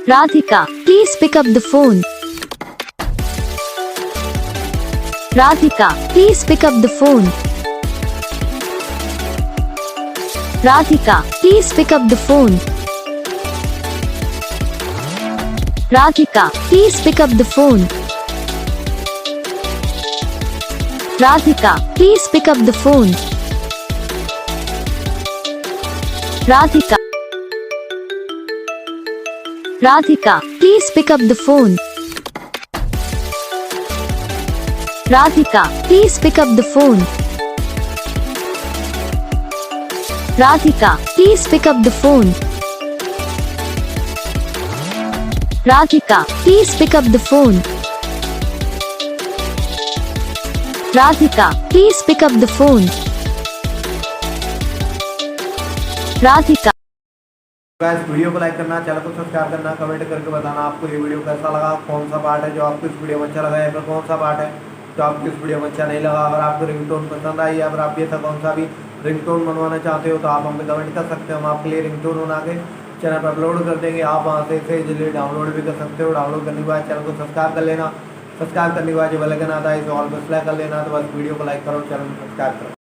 Radhika, please pick up the phone. Radhika, please pick up the phone. Radhika, please pick up the phone. Radhika, please pick up the phone. Radhika, please pick up the phone. Radhika. Radhika, please pick up the phone. Radhika, please pick up the phone. Radhika, please pick up the phone. Radhika, please pick up the phone. Radhika, please pick up the phone. Radhika. Guys video को like करना, channel को subscribe करना, comment करके बताना आपको ये video कैसा लगा, कौन सा पार्ट है जो आपको इस वीडियो में अच्छा लगा या फिर कौन सा पार्ट है जो आपको इस वीडियो में अच्छा नहीं लगा। अगर आपको रिंगटोन पसंद आई या फिर आप ये था कौन सा भी रिंगटोन बनवाना चाहते हो तो आप हमें कमेंट कर सकते हो। हम आपके लिए रिंगटोन बना के चैनल पर अपलोड कर देंगे। आप वहाँ से इसे जल्दी डाउनलोड भी कर सकते हो। डाउनलोड करने के बाद चैनल को सब्सक्राइब कर लेना। सब्सक्राइब करने के बाद जो बेल आइकन आता है इसे ऑल पर सेलेक्ट कर लेना। तो बस वीडियो को लाइक करो, चैनल को सब्सक्राइब करो।